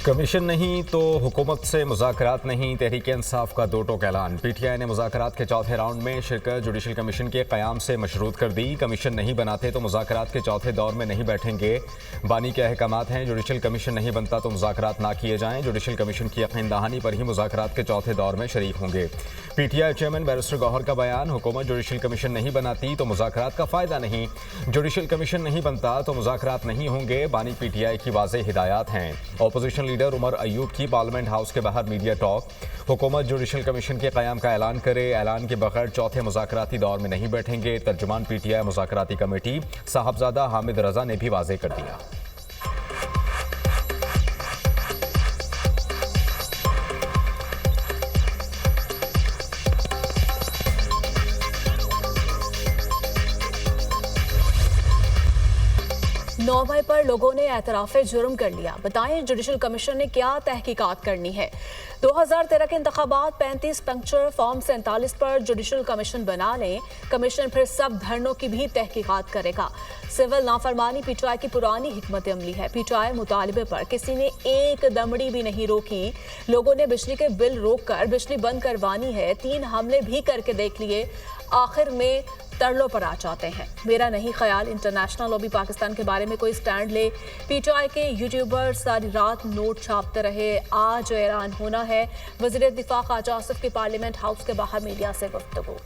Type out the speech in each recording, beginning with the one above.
Commission नहीं तो हुकूमत से मुज़ाकरात नहीं, तहरीक इंसाफ का दो टोक ऐलान। पीटीआई ने मुज़ाकरात के चौथे राउंड में शिरकत जुडिशल कमीशन के क़याम से मशरूत कर दी। कमीशन नहीं बनाते तो मुज़ाकरात के चौथे दौर में नहीं बैठेंगे। बानी के अहकामात हैं, जुडिशल कमीशन नहीं बनता तो मुज़ाकरात ना किए जाएँ। जुडिशल कमीशन की यकीन दहानी पर ही मुज़ाकरात के चौथे दौर में शरीक होंगे। पीटीआई चेयरमैन बैरिस्टर गौहर का बयान, हुकूमत जुडिशल कमीशन नहीं बनाती तो मुज़ाकरात का फ़ायदा नहीं, जुडिशल कमीशन नहीं बनता तो मुज़ाकरात नहीं होंगे। बानी पीटीआई की वाज़ेह हिदायत हैं। अपोजिशन लीडर उमर अयूब की पार्लियामेंट हाउस के बाहर मीडिया टॉक, हुकूमत जुडिशल कमीशन के क़याम का ऐलान करे, ऐलान के बगैर चौथे मुज़ाकराती दौर में नहीं बैठेंगे। तर्जुमान पीटीआई मुज़ाकराती कमेटी साहबजादा हामिद रजा ने भी वाज़ेह कर दिया। नौ मई पर लोगों ने एतराफ़े जुर्म कर लिया। बताएं जुडिशल कमीशन ने क्या तहकीकात करनी है। 2013 के इंतखाबात 35 पंक्चर फॉर्म 47 पर जुडिशल कमीशन बना लें। कमीशन फिर सब धरनों की भी तहकीकात करेगा। सिविल नाफरमानी पीटीआई की पुरानी हिकमत अमली है। पीटीआई मुतालिबे पर किसी ने एक दमड़ी भी नहीं रोकी। लोगों ने बिजली के बिल रोक कर बिजली बंद करवानी है। 3 हमले भी करके देख लिए, आखिर में तरलों पर आ जाते हैं। मेरा नहीं ख्याल इंटरनेशनल लॉबी पाकिस्तान के बारे में कोई स्टैंड ले। पीटीआई के यूट्यूबर सारी रात नोट छापते रहे। आज ऐलान होना है। वज़ीर दिफा ख्वाजा आसिफ की पार्लियामेंट हाउस के बाहर मीडिया से गुफ्तगू।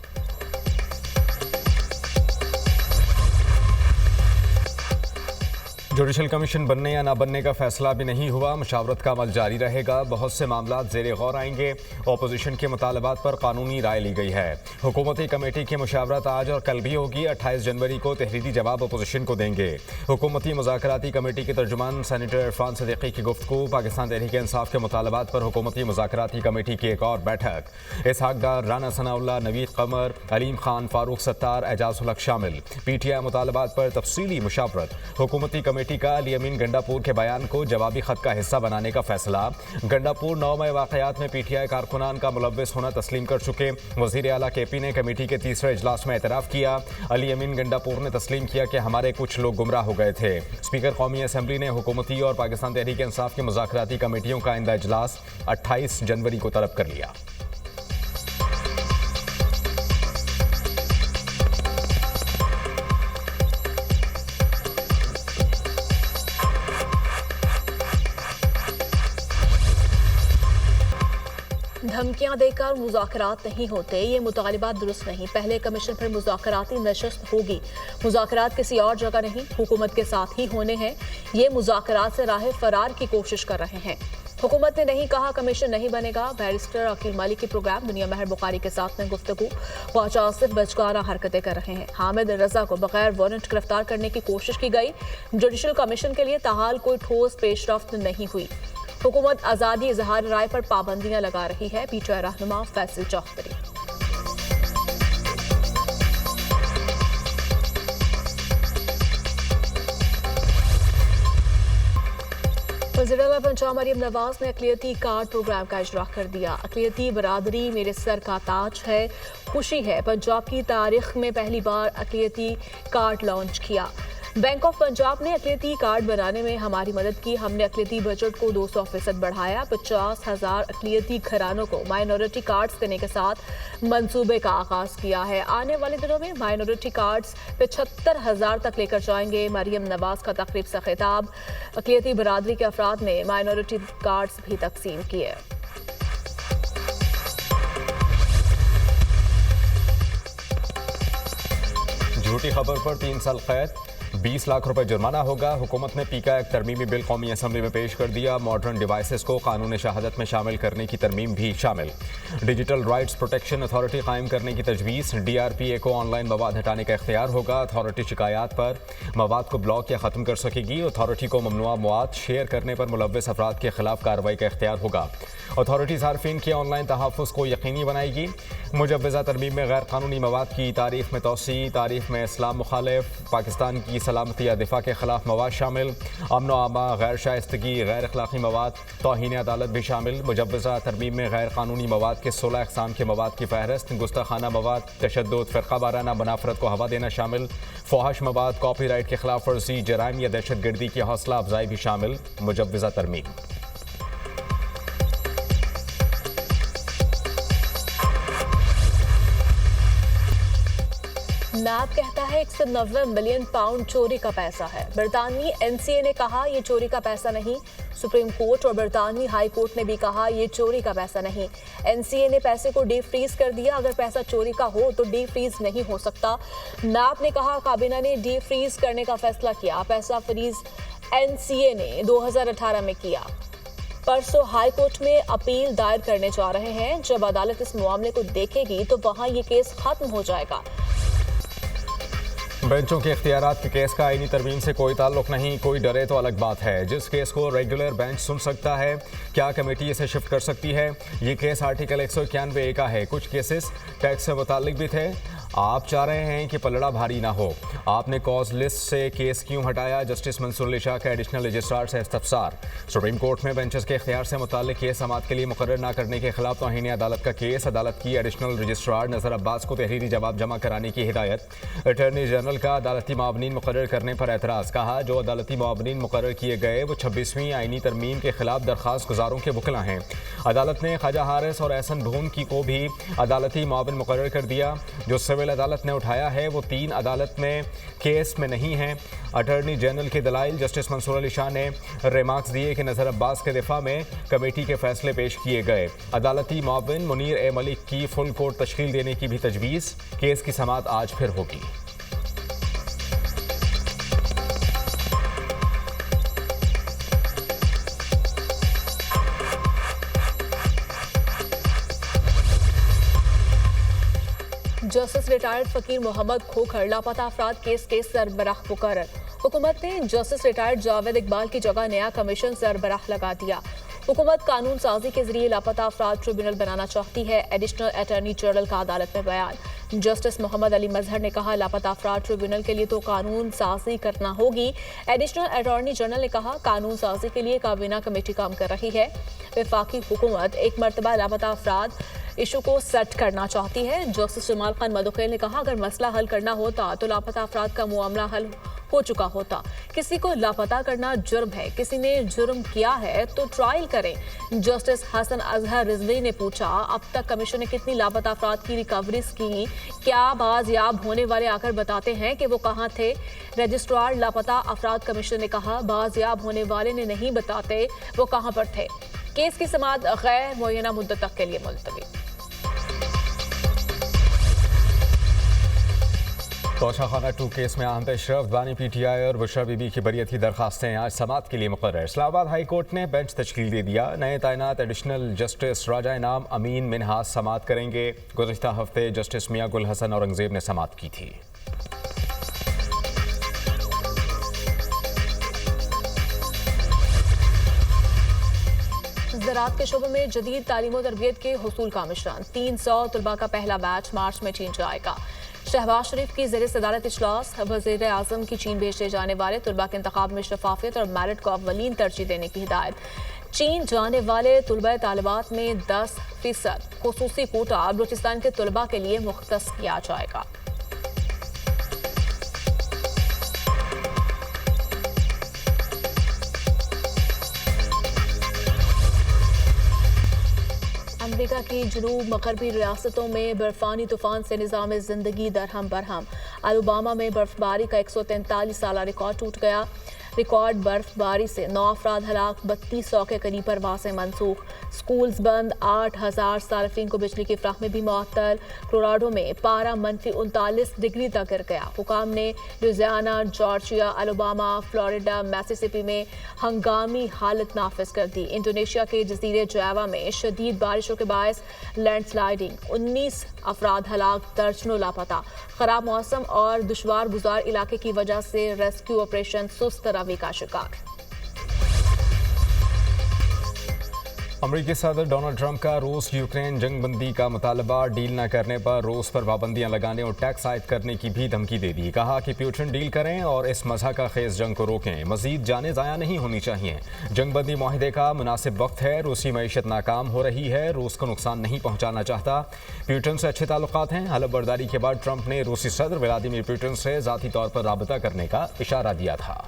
जुडिशल कमीशन बनने या ना बनने का फैसला भी नहीं हुआ, मुशावरत का अमल जारी रहेगा। बहुत से मामला ज़ेरे गौर आएंगे। अपोजिशन के मुतालबात पर कानूनी राय ली गई है। हुकूमती कमेटी की मुशावरत आज और कल भी होगी। 28 जनवरी को तहरीरी जवाब अपोजिशन को देंगे। हुकूमती मुज़ाकराती कमेटी के तर्जुमान सेनेटर इरफान सदीकी की गुफ्तगू। पाकिस्तान तहरीक इंसाफ के मुतालबात पर हुकूमती मुज़ाकराती कमेटी की एक और बैठक। इसहाक डार, राना सनाउल्लाह, नवीद कमर, अलीम खान, फारूक सत्तार, एजाज उल हक शामिल। पीटीआई मुतालबात पर तफसीली मुशावरत। हुकूमती कमेटी का अली अमीन गंडापुर के बयान को जवाबी खत का हिस्सा बनाने का फैसला। गंडापुर 9 मई वाकयात में पीटीआई कारकुनान का मुलव्विस होना तस्लीम कर चुके। वज़ीर आला केपी ने कमेटी के तीसरे इजलास में एतराफ़ किया। अली अमीन गंडापुर ने तस्लीम किया कि हमारे कुछ लोग गुमराह हो गए थे। स्पीकर कौमी असम्बली ने हुकूमती और पाकिस्तान तहरीक इंसाफ की मुज़ाकराती कमेटियों का आइंदा इजलास 28 जनवरी को तलब कर लिया। धमकियां देकर मुज़ाकरात नहीं होते, ये मुतालिबात दुरुस्त नहीं। पहले कमीशन फिर मुज़ाकराती नशस्त होगी। मुज़ाकरात किसी और जगह नहीं, हुकूमत के साथ ही होने हैं। ये मुज़ाकरात से राह फरार की कोशिश कर रहे हैं। हुकूमत ने नहीं कहा कमीशन नहीं बनेगा। बैरिस्टर अकील मालिक की प्रोग्राम दुनिया महर बुखारी के साथ में गुफ्तगू। ख्वाजा आसिफ बचकाना हरकतें कर रहे हैं। हामिद रजा को बगैर वारंट गिरफ्तार करने की कोशिश की गई। जुडिशल कमीशन के लिए ताहाल कोई ठोस पेशरफ्त नहीं हुई। हुकूमत आज़ादी इजहार राय पर पाबंदियां लगा रही है। पीटीआई रहनुमा फैसल चौधरी। वज़ीर आला पंजाब मरियम नवाज ने अक़लियती कार्ड प्रोग्राम का इजरा कर दिया। अक़लियती बरादरी मेरे सर का ताज है। खुशी है पंजाब की तारीख में पहली बार अक़लियती कार्ड लॉन्च किया। बैंक ऑफ पंजाब ने अक़लियती कार्ड बनाने में हमारी मदद की। हमने अक़लियती बजट को 200% बढ़ाया। 50,000 अक़लियती घरानों को माइनॉरिटी कार्ड्स देने के साथ मंसूबे का आगाज़ किया है। आने वाले दिनों में माइनॉरिटी कार्ड्स 75,000 तक लेकर जाएंगे। मरियम नवाज का तकरीब से खिताब। अक़लियती बरादरी के अफराद ने माइनॉरिटी कार्ड्स भी तकसीम किए। झूठी खबर पर 3 साल कैद, 20 लाख रुपए जुर्माना होगा। हुकूमत ने पी का एक तरमीमी बिल कौमी असम्बली में पेश कर दिया। मॉडर्न डिवाइसेस को कानून शहादत में शामिल करने की तरमीम भी शामिल। डिजिटल राइट्स प्रोटेक्शन अथॉरिटी कायम करने की तजवीज़। DRPA को ऑनलाइन मवाद हटाने का इख्तियार होगा। अथॉरिटी शिकायत पर मवाद को ब्लॉक या ख़त्म कर सकेगी। अथॉरिटी को ममनुआ मवाद शेयर करने पर मुलव्विस अफराद के खिलाफ कार्रवाई का इख्तियार होगा। अथॉरिटी सार्फिन के ऑनलाइन तहफ़्फ़ुज़ को यकीनी बनाएगी। मुजव्वज़ा तरमीम में गैर कानूनी मवाद की तारीफ़ में तोसी, तारीफ़ में इस्लाम मुखालिफ, पाकिस्तान की सलामती या दिफा के खिलाफ मवाद शामिल। अमन आमा, गैर शाइस्तगी, गैर अखलाक़ी मवाद, तौहीन अदालत भी शामिल। मुजव्वज़ा तरमीम में गैर कानूनी मवाद के 16 अक़साम के मवाद की फहरिस्त। गुस्ताखाना मवाद, तशद्दुद, फ़िरक़ा वाराना बनाफरत को हवा देना शामिल। फ़ोहश मवाद, कॉपीराइट की खिलाफ वर्जी, जराइम या दहशत गर्दी की हौसला अफजाई भी शामिल। मुजव्वज़ा तरमीम नैब कहता है 190 मिलियन पाउंड चोरी का पैसा है। बरतानवी एनसीए ने कहा ये चोरी का पैसा नहीं। सुप्रीम कोर्ट और बरतानवी हाई कोर्ट ने भी कहा ये चोरी का पैसा नहीं। एनसीए ने पैसे को डीप फ्रीज कर दिया। अगर पैसा चोरी का हो तो डीप फ्रीज नहीं हो सकता। नैब ने कहा काबीना ने डीप फ्रीज करने का फैसला किया। पैसा फ्रीज एनसीए ने 2018 में किया। परसों हाई कोर्ट में अपील दायर करने जा रहे हैं। जब अदालत इस मामले को देखेगी तो वहां ये केस खत्म हो जाएगा। बेंचों के इख्तियारात के केस का आईनी तरमीम से कोई ताल्लुक नहीं। कोई डरे तो अलग बात है। जिस केस को रेगुलर बेंच सुन सकता है, क्या कमेटी इसे शिफ्ट कर सकती है? ये केस आर्टिकल 191A का है। कुछ केसेस टैक्स से मुताल्लिक भी थे। आप चाह रहे हैं कि पलड़ा भारी ना हो। आपने कॉज लिस्ट से केस क्यों हटाया? जस्टिस मंसूर अली शाह के एडिशनल रजिस्ट्रार से इस्तफसार। सुप्रीम कोर्ट में बेंचेस के इख्तियार से मुताल्लिक केस समाअत के लिए मुकर्रर न करने के खिलाफ तौहीन अदालत का केस। अदालत की एडिशनल रजिस्ट्रार नज़र अब्बास को तहरीरी जवाब जमा कराने की हिदायत। अटॉर्नी जनरल का अदालती मुआवनीन मुकर्रर करने पर एतराज़। कहा जो अदालती मुआवनीन मुकर्रर किए गए वो 26वीं आईनी तरमीम के खिलाफ दरख्वास्त गुजारों के वकला हैं। अदालत ने ख्वाजा हारिस और एहसन भून की को भी अदालती मुआविन मुकर्रर कर दिया। जो सिविल अदालत ने उठाया है वो 3 अदालत में केस में नहीं है। अटॉर्नी जनरल के दलाइल। जस्टिस मंसूर अली शाह ने रिमार्क्स दिए कि नज़र अब्बास के दिफा में कमेटी के फैसले पेश किए गए। अदालती मुआविन मुनीर ए मलिक की फुल कोर्ट तश्कील देने की भी तजवीज़। केस की समाअत आज फिर होगी। जस्टिस रिटायर्ड फकीर मोहम्मद खोखर लापता अफराद केस के सरबराह मुकर्रर। हुकूमत ने जस्टिस रिटायर्ड जावेद इकबाल की जगह नया कमीशन सरबराह लगा दिया। हुकूमत कानून साजी के जरिए लापता अफराद ट्रिब्यूनल बनाना चाहती है। एडिशनल अटॉर्नी जनरल का अदालत में बयान। जस्टिस मोहम्मद अली मजहर ने कहा लापता अफराद ट्रिब्यूनल के लिए तो कानून साजी करना होगी। एडिशनल अटॉर्नी जनरल ने कहा कानून साजी के लिए काबीना कमेटी काम कर रही है। वफाकी हुकूमत एक मरतबा लापता अफराद इशू को सेट करना चाहती है। जस्टिस जमाल खान मदुखेल ने कहा अगर मसला हल करना होता तो लापता अफराद का मामला हल हो चुका होता। किसी को लापता करना जुर्म है। किसी ने जुर्म किया है तो ट्रायल करें। जस्टिस हसन अजहर रिजवी ने पूछा अब तक कमीशन ने कितनी लापता अफराद की रिकवरीज की? क्या बाजियाब होने वाले आकर बताते हैं कि वो कहाँ थे? रजिस्ट्रार लापता अफराद कमीशन ने कहा बाजियाब होने वाले ने नहीं बताते वो कहाँ पर थे। केस की समाअत गैर मुअय्यना मुद्दत तक के लिए मुलतवी। तोशाखाना 2 केस में आहम पेशरफ। बानी PTI और बुशरा बीबी की बरियत की दरखास्तें आज समाअत के लिए मुकर्रर। इस्लामाबाद हाई कोर्ट ने बेंच तश्कील दे दिया। नए तैनात एडिशनल जस्टिस राजा इनाम अमीन मिनहास समाअत करेंगे। गुज़िश्ता हफ्ते जस्टिस मियां गुल हसन औरंगजेब ने समाअत की थी। ज़राअत के शोबे में जदीद तालीम और तरबियत के हुसूल का मिशन। 300 तलबा का पहला बैच मार्च में चीन जाएगा। शहबाज शरीफ की ज़ेर सदारत इजलास। वज़ीर आज़म की चीन भेजे जाने वाले तलबा के इंतखाब में शफाफियत और मेरिट को अव्वलीन तरजीह देने की हिदायत। चीन जाने वाले तलबा तालिबात में 10% खुसूसी कोटा बलूचिस्तान के तलबा के लिए मुख्तस किया जाएगा। अमेरिका की जनूब मगरबी रियासतों में बर्फानी तूफान से निज़ाम ज़िंदगी दरहम बरहम। अलबामा में बर्फबारी का 143 साला रिकॉर्ड टूट गया। रिकॉर्ड बर्फबारी से 9 अफराद हलाक, 3200 के करीब परवासें मनसूख। स्कूल्स बंद, 8000 सार्फिन को बिजली की फ्राहमी भी मुअत्तल। कोलोराडो में पारा -39 डिग्री तक गिर गया। हुकाम ने लुजियाना, जॉर्जिया, अलबामा, फ्लोरिडा, मैसिसिपी में हंगामी हालत नाफिज कर दी। इंडोनेशिया के जजीरे जावा में शदीद बारिशों के बायस लैंडस्लाइडिंग, 19 अफराद हलाक, दर्जनों लापता। खराब मौसम और दुश्वार गुजार इलाके की वजह से रेस्क्यू ऑपरेशन सुस्त रवि का शिकार। अमरीकी सदर डोनाल्ड ट्रंप का रूस यूक्रेन जंगबंदी का मुतालबा। डील न करने पर रूस पर पाबंदियां लगाने और टैक्स आयद करने की भी धमकी दे दी। कहा कि पुतिन डील करें और इस मज़हका खेज जंग को रोकें। मजीद जाने ज़ाया नहीं होनी चाहिए। जंगबंदी माहिदे का मुनासिब वक्त है। रूसी मईशत नाकाम हो रही है। रूस को नुकसान नहीं पहुँचाना चाहता। पुतिन से अच्छे ताल्लुकात हैं। हलफ बर्दारी के बाद ट्रंप ने रूसी सदर व्लादिमीर पुतिन से ज़ाती तौर पर राबता करने का इशारा दिया था।